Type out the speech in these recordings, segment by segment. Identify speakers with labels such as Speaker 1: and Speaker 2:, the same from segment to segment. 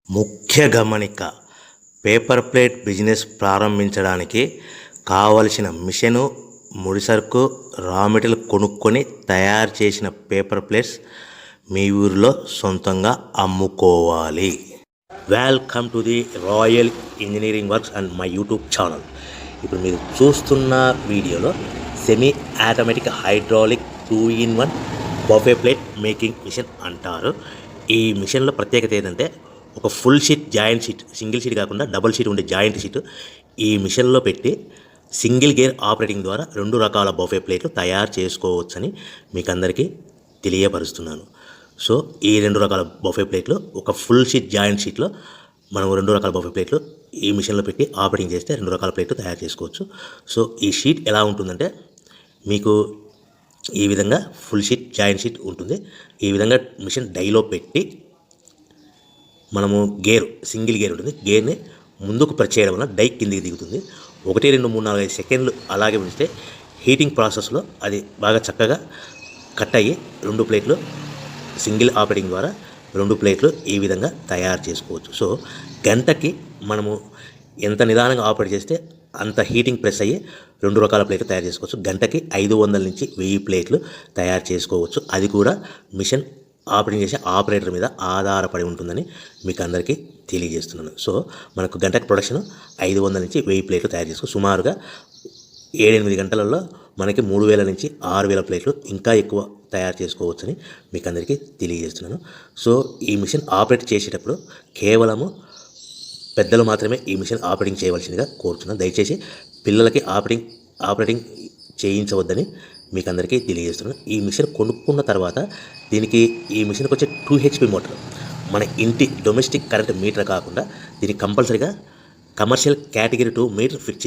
Speaker 1: ముఖ్య గమనిక, paper plate business ప్రారంభించడానికి కావలసిన మిషను, ముడిసరుకు, రా మెటీరియల్ కొనుక్కొని తయారు చేసిన పేపర్ ప్లేట్స్ మీ ఊరిలో సొంతంగా అమ్ముకోవాలి. Welcome to the Royal Engineering Works and my YouTube channel. ఇప్పుడు మీరు చూస్తున్న వీడియోలో semi automatic hydraulic 2-in-1 buffet plate making machine అంటారు. ఈ మిషన్లో ప్రత్యేకత ఏంటంటే ఒక full sheet joint sheet, single sheet కాకుండా డబుల్ షీట్ ఉండే జాయింట్ షీట్ ఈ మిషన్లో పెట్టి సింగిల్ గేర్ ఆపరేటింగ్ ద్వారా 2 రకాల బఫే ప్లేట్లు తయారు చేసుకోవచ్చని మీకు అందరికీ తెలియపరుస్తున్నాను. సో ఈ 2 రకాల బఫే ప్లేట్లు ఒక ఫుల్ షీట్ జాయింట్ షీట్లో మనం 2 రకాల బఫే ప్లేట్లు ఈ మిషన్లో పెట్టి ఆపరేటింగ్ చేస్తే 2 రకాల ప్లేట్లు తయారు చేసుకోవచ్చు. సో ఈ షీట్ ఎలా ఉంటుందంటే మీకు ఈ విధంగా ఫుల్ షీట్ జాయింట్ షీట్ ఉంటుంది. ఈ విధంగా మిషన్ డైలో పెట్టి మనము సింగిల్ గేర్ ఉంటుంది. గేర్ని ముందుకు ప్రెస్ చేయడం వల్ల డై కిందికి దిగుతుంది. 1, 2, 3, 4, 5 సెకండ్లు అలాగే ఉంచితే హీటింగ్ ప్రాసెస్లో అది బాగా చక్కగా కట్ అయ్యి 2 ప్లేట్లు సింగిల్ ఆపరేటింగ్ ద్వారా 2 ప్లేట్లు ఈ విధంగా తయారు చేసుకోవచ్చు. సో గంటకి మనము ఎంత నిదానంగా ఆపరేట్ చేస్తే అంత హీటింగ్ ప్రెస్ అయ్యి 2 రకాల ప్లేట్లు తయారు చేసుకోవచ్చు. గంటకి 500 నుంచి 1000 ప్లేట్లు తయారు చేసుకోవచ్చు. అది కూడా మిషన్ ఆపరేటింగ్ చేసే ఆపరేటర్ మీద ఆధారపడి ఉంటుందని మీకు అందరికీ తెలియజేస్తున్నాను. సో మనకు గంటకి ప్రొడక్షన్ 500 నుంచి 1000 ప్లేట్లు తయారు చేసుకోవచ్చు. సుమారుగా 7-8 గంటలలో మనకి 3000 నుంచి 6000 ప్లేట్లు ఇంకా ఎక్కువ తయారు చేసుకోవచ్చని మీకు అందరికీ తెలియజేస్తున్నాను. సో ఈ మిషన్ ఆపరేట్ చేసేటప్పుడు కేవలము పెద్దలు మాత్రమే ఈ మిషన్ ఆపరేటింగ్ చేయవలసిందిగా కోరుతున్నాను. దయచేసి పిల్లలకి ఆపరేటింగ్ చేయించవద్దని మీకు అందరికీ తెలియజేస్తున్నాను. ఈ మిషన్ కొనుక్కున్న తర్వాత ఈ మిషన్కి వచ్చే 2 HP మోటార్ మన ఇంటి డొమెస్టిక్ కరెంట్ మీటర్ కాకుండా దీనికి కంపల్సరీగా కమర్షియల్ కేటగిరీ 2 మీటర్ ఫిక్స్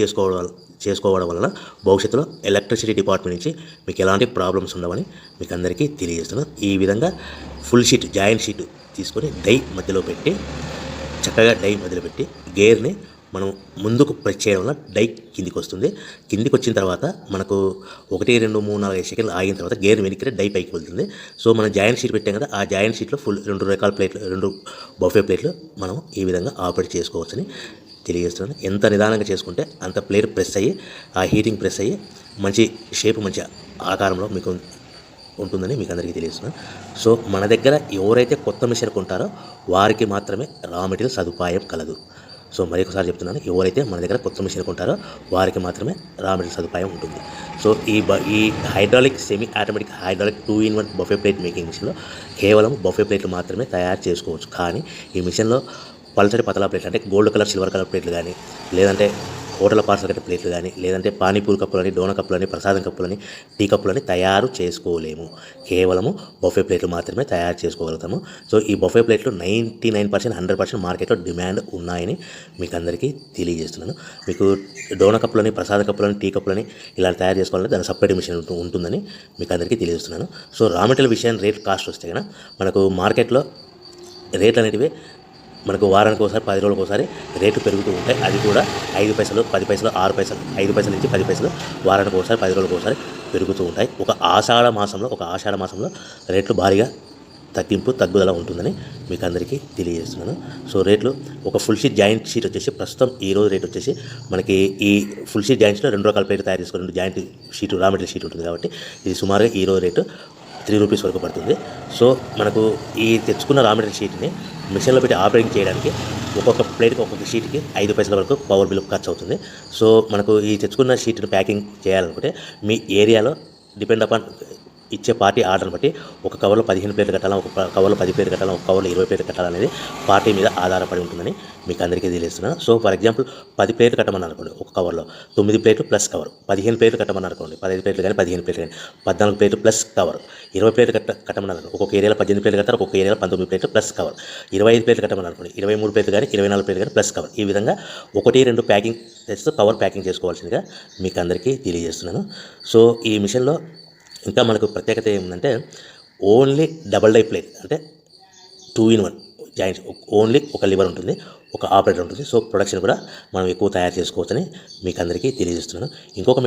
Speaker 1: చేసుకోవడం వలన భవిష్యత్తులో ఎలక్ట్రిసిటీ డిపార్ట్మెంట్ నుంచి మీకు ఎలాంటి ప్రాబ్లమ్స్ ఉండవని మీకు అందరికీ తెలియజేస్తున్నాను. ఈ విధంగా ఫుల్ షీట్ జాయింట్ షీట్ తీసుకొని చక్కగా డై మధ్యలో పెట్టి గేర్ని మనం ముందుకు ప్రెస్ చేయడం వల్ల డై కిందికి వస్తుంది. కిందికి వచ్చిన తర్వాత మనకు 1, 2, 3, 4, 5 సెకండ్లు ఆగిన తర్వాత గేర్ వెనక్కి డై పైకి వెళ్తుంది. సో మనం జాయింట్ షీట్ పెట్టాం కదా, ఆ జాయింట్ షీట్లో ఫుల్ 2 రకాల ప్లేట్లు 2 బఫే ప్లేట్లు మనం ఈ విధంగా ఆపరేట్ చేసుకోవచ్చని తెలియజేస్తున్నాను. ఎంత నిదానంగా చేసుకుంటే అంత ప్లేట్ ప్రెస్ అయ్యి ఆ హీటింగ్ ప్రెస్ అయ్యి మంచి షేప్ మంచి ఆకారంలో మీకు ఉంటుందని మీకు అందరికీ తెలియజేస్తున్నాను. సో మన దగ్గర ఎవరైతే కొత్త మిషన్ కొంటారో వారికి మాత్రమే రా మెటీరియల్ సదుపాయం కలదు. సో మరొకసారి చెప్తున్నాను, ఎవరైతే మన దగ్గర కొత్త మిషన్ కొంటారో వారికి మాత్రమే రా మెటీరియల్ సదుపాయం ఉంటుంది. సో ఈ hydraulic semi automatic hydraulic 2-in-1 buffet plate making మిషన్లో కేవలం బఫే ప్లేట్లు మాత్రమే తయారు చేసుకోవచ్చు. కానీ ఈ మిషన్లో పల్చటి పతలా ప్లేట్లు అంటే గోల్డ్ కలర్, సిల్వర్ కలర్ ప్లేట్లు కానీ, లేదంటే హోటల్ పార్సల్ కట్టే ప్లేట్లు కానీ, లేదంటే పానీపూరి కప్పులని, డోనా కప్పులని, ప్రసాదం కప్పులని, టీ కప్పులని తయారు చేసుకోలేము. కేవలము బఫే ప్లేట్లు మాత్రమే తయారు చేసుకోగలుగుతాము. సో ఈ బఫే ప్లేట్లు 99%, 100% మార్కెట్లో డిమాండ్ ఉన్నాయని మీకు అందరికీ తెలియజేస్తున్నాను. మీకు డోనా కప్పులని, ప్రసాద కప్పులని, టీ కప్పులని ఇలా తయారు చేసుకోవాలంటే దాని సపరేట్ మిషన్ ఉంటుందని మీకు అందరికీ తెలియజేస్తున్నాను. సో రా మెటీరియల్ విషయాన్ని రేట్ కాస్ట్ వస్తే కనుక మనకు మార్కెట్లో రేట్లు అనేటివి మనకు వారానికి ఒకసారి, 10 రోజులకు ఒకసారి రేట్లు పెరుగుతూ ఉంటాయి. అది కూడా 5 పైసలు, 10 పైసలు, 6 పైసలు, 5 పైసల నుంచి 10 పైసలు వారానికి ఒకసారి, 10 రోజులకు ఒకసారి పెరుగుతూ ఉంటాయి. ఒక ఆషాఢ మాసంలో రేట్లు భారీగా తగ్గుదల ఉంటుందని మీకు అందరికీ తెలియజేస్తున్నాను. సో రేట్లు ఒక ఫుల్ షీట్ జాయింట్ షీట్ వచ్చేసి ప్రస్తుతం ఈరోజు రేట్ వచ్చేసి మనకి ఈ ఫుల్ షీట్ జాయింట్ షీట్లో 2 రకాల ప్లేట్లు తయారు చేసుకోవాలి. 2 joint sheet raw material sheet ఉంటుంది కాబట్టి ఇది సుమారుగా ఈరోజు రేటు 3 రూపీస్ వరకు పడుతుంది. సో మనకు ఈ తెచ్చుకున్న రా మెటీరియల్ షీట్ని మిషన్లో పెట్టి ఆపరేటింగ్ చేయడానికి ఒక్కొక్క ప్లేట్కి ఒక్కొక్క షీట్కి 5 పైసల వరకు పవర్ బిల్ ఖర్చు అవుతుంది. సో మనకు ఈ తెచ్చుకున్న షీట్ని ప్యాకింగ్ చేయాలనుకుంటే మీ ఏరియాలో డిపెండ్ అపాన్ ఇచ్చే పార్టీ ఆర్డర్ని బట్టి ఒక కవర్లో 15 ప్లేట్లు కట్టాలా, ఒక కవర్లో 10 ప్లేట్లు కట్టాలా, ఒక కవర్లో 20 ప్లేట్లు కట్టాలనేది పార్టీ మీద ఆధారపడి ఉంటుందని మీకు అందరికీ తెలియజేస్తున్నాను. సో ఫర్ ఎగ్జాంపుల్ 10 ప్లేట్లు కట్టమని అనుకోండి, ఒక కవర్లో 9 ప్లేట్లు ప్లస్ కవర్. 15 ప్లేట్లు కట్టమని అనుకోండి, 15 ప్లేట్లు కానీ 15 ప్లేట్లు కానీ 14 ప్లేట్లు ప్లస్ కవర్. 20 ప్లేట్లు కట్టమని అనుకోండి, ఒక్కొక్క ఏరియాలో 18 ప్లేట్లు కట్టారు, ఒక్కొక్క ఏరియాలో 19 ప్లేట్లు ప్లస్ కవర్. 25 ప్లేట్లు కట్టమని అనుకోండి, 23 ప్లేట్లు కానీ 24 ప్లేట్లు కానీ ప్లస్ కవర్. ఈ విధంగా 1, 2 ప్యాకింగ్ చేస్తూ కవర్ ప్యాకింగ్ చేసుకోవాల్సిందిగా మీకు అందరికీ తెలియజేస్తున్నాను. సో ఈ మిషన్లో ఇంకా మనకు ప్రత్యేకత ఏమిటంటే ఓన్లీ డబల్ డై ప్లేట్ అంటే 2-in-1 జాయింట్స్, ఓన్లీ ఒక లివర్ ఉంటుంది, ఒక ఆపరేటర్ ఉంటుంది. సో ప్రొడక్షన్ కూడా మనం ఎక్కువ తయారు చేసుకోవచ్చని మీకు అందరికీ తెలియజేస్తున్నాను. ఇంకొక